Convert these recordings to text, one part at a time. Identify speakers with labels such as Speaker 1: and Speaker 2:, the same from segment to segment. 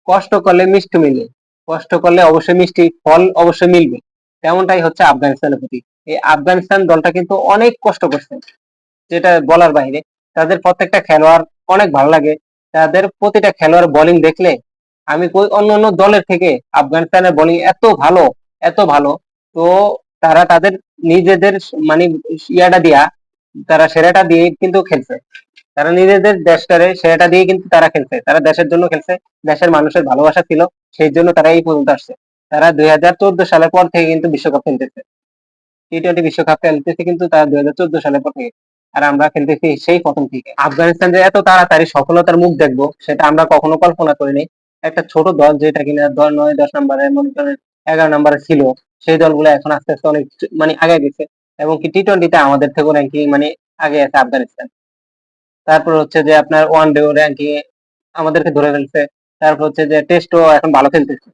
Speaker 1: কষ্ট করলে মিষ্টি মিলে, কষ্ট করলে অবশ্যই মিষ্টি ফল অবশ্যই মিলবে। তেমনটাই হচ্ছে আফগানিস্তানের প্রতি। এই আফগানিস্তান দলটা কিন্তু অনেক কষ্ট করছে, যেটা বলার বাইরে। তাদের প্রত্যেকটা খেলোয়াড় অনেক ভালো লাগে। তাদের প্রতিটা খেলোয়াড় বোলিং দেখলে আমি কই অন্য অন্য দলের থেকে আফগানিস্তানের বোলিং এত ভালো, এত ভালো। তো তারা তাদের নিজেদের মানে ইয়াটা দিয়া, তারা সেরাটা দিয়ে কিন্তু খেলছে। তারা নিজেদের দেশটারে সেরাটা দিয়ে কিন্তু তারা খেলছে, তারা দেশের জন্য খেলছে। দেশের মানুষের ভালোবাসা ছিল, সেই জন্য তারা এই পর্যন্ত আসছে। তারা 2014 সালের পর থেকে কিন্তু বিশ্বকাপ খেলতেছে, টি-টোয়েন্টি বিশ্বকাপ খেলতেছে কিন্তু তারা 2014 সালের পর থেকে। আর আমরা খেলতেছি সেই প্রথম থেকে। আফগানিস্তান যে এত তাড়াতাড়ি সফলতার মুখ দেখবো সেটা আমরা কখনো কল্পনা করিনি। একটা ছোট দল যেটা কিনা 9-10 নম্বরে, মনে করেন 11 নম্বরে ছিল, সেই দলগুলো এখন আস্তে আস্তে অনেক মানে আগে গেছে। এবং কি টি-টোয়েন্টিতে আমাদের থেকেও র্যাঙ্কিং মানে আগে আছে আফগানিস্তান। তারপর হচ্ছে যে আপনার ওয়ান ডে র্যাঙ্কিং এ আমাদেরকে ধরে ফেলছে। তারপর হচ্ছে যে টেস্টও এখন ভালো খেলতেছে।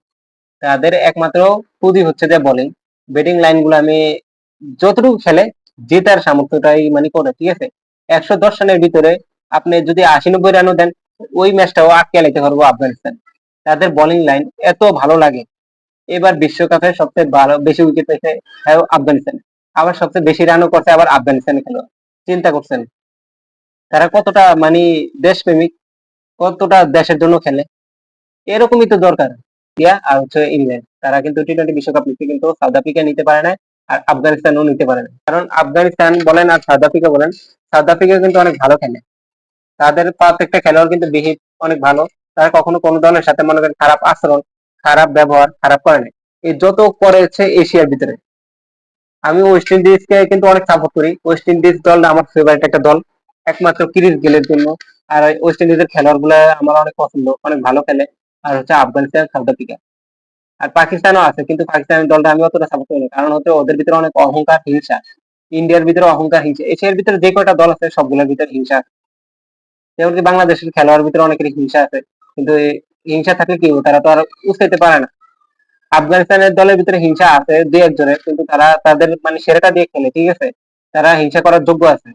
Speaker 1: তাদের একমাত্র পুঁজি হচ্ছে যে বোলিং। ব্যাটিং লাইন গুলো আমি যতটুকু খেলে জেতার সামর্থ্যটাই মানে করে, ঠিক আছে। 110 রানের ভিতরে আপনি যদি 80-90 রানও দেন, ওই ম্যাচটাও আটকে নিতে পারবো আফগানিস্তান। তাদের বোলিং লাইন এত ভালো লাগে। এবার বিশ্বকাপে সবচেয়ে ভালো বেশি উইকেট পেয়েছে আফগানিস্তান, আবার সবচেয়ে বেশি রানও করছে আবার আফগানিস্তানের খেলোয়াড়। চিন্তা করছেন তারা কতটা মানে দেশপ্রেমিক, কতটা দেশের জন্য খেলে। এরকমই তো দরকার। ইন্ডিয়া আর হচ্ছে ইংল্যান্ড, তারা কিন্তু টি-টোয়েন্টি বিশ্বকাপ নিচ্ছে, কিন্তু সাউথ আফ্রিকা নিতে পারে না। আর আফগানিস্তানও নিতে পারে না, কারণ আফগানিস্তান বলেন আর সাউথ আফ্রিকা বলেন, সাউথ আফ্রিকা কিন্তু অনেক ভালো খেলে। তাদের প্রত্যেকটা খেলোয়াড় কিন্তু বিহেভ অনেক ভালো। তারা কখনো কোনো দলের সাথে মনে করেন খারাপ আচরণ, খারাপ ব্যবহার, খারাপ করে না। এই যত করেছে এশিয়ার ভিতরে। আমি ওয়েস্ট ইন্ডিজকে কিন্তু অনেক সাপোর্ট করি। ওয়েস্ট ইন্ডিজ দল আমার ফেভারিট একটা দল, একমাত্র ক্রিস গেলের জন্য। আর ওয়েস্ট ইন্ডিজের খেলোয়াড় গুলা আমার অনেক পছন্দ, অনেক ভালো খেলে। আর হচ্ছে আফগানিস্তান, সাউথ আফ্রিকা আর পাকিস্তানও আছে, কিন্তু পাকিস্তানের দলটা আমি অতটা সাপোর্ট করি না, কারণ হচ্ছে ওদের ভিতরে অনেক অহংকার, হিংসা। ইন্ডিয়ার ভিতরে অহংকার, হিংসা। এশিয়ার ভিতরে যে কয়টা দল আছে সবগুলোর ভিতরে হিংসা আছে। যেমনকি বাংলাদেশের খেলোয়াড়ের ভিতরে অনেকেরই হিংসা আছে, কিন্তু এই হিংসা থাকলে কি হবে, তারা তো আর উঠতে পারে না। আফগানিস্তানের দলের ভিতরে হিংসা আছে দুই একজনের, কিন্তু তারা তাদের মানে সেরাটা দিয়ে খেলে, ঠিক আছে। তারা হিংসা করার যোগ্য আছে,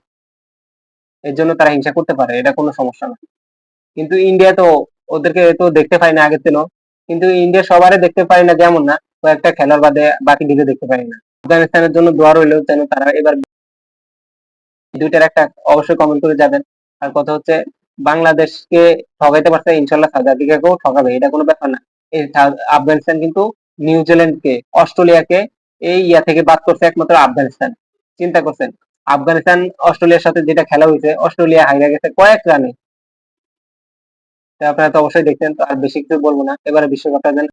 Speaker 1: এর জন্য তারা হিংসা করতে পারে, এটা কোনো সমস্যা না। কিন্তু ইন্ডিয়া তো ওদেরকে তো দেখতে পাই না আগের দিনও। কিন্তু ইন্ডিয়া সবারই দেখতে পারি না যেমন না, কয়েকটা খেলার বাদে বাকি দিকে দেখতে পারি না। আফগানিস্তানের জন্য দোয়া রইলেও যেন তারা এবার দুইটার একটা অবশ্যই কমেন্ট করে যাবেন। আর কথা হচ্ছে বাংলাদেশকে ঠকাইতে পারছে, ইনশাল্লাহ সাউথ আফ্রিকাকেও ঠকাবে, এটা কোনো ব্যাপার না। এই আফগানিস্তান কিন্তু নিউজিল্যান্ডকে, অস্ট্রেলিয়াকে এই ইয়া থেকে বাদ করছে একমাত্র আফগানিস্তান। চিন্তা করছেন, আফগানিস্তান অস্ট্রেলিয়ার সাথে যেটা খেলা হয়েছে, অস্ট্রেলিয়া হাইরা গেছে কয়েক রানে। তা আপনারা তো অবশ্যই দেখছেন, তো আর বেশি কিছু বলবো না। এবারে বিশ্বকাপটা যেন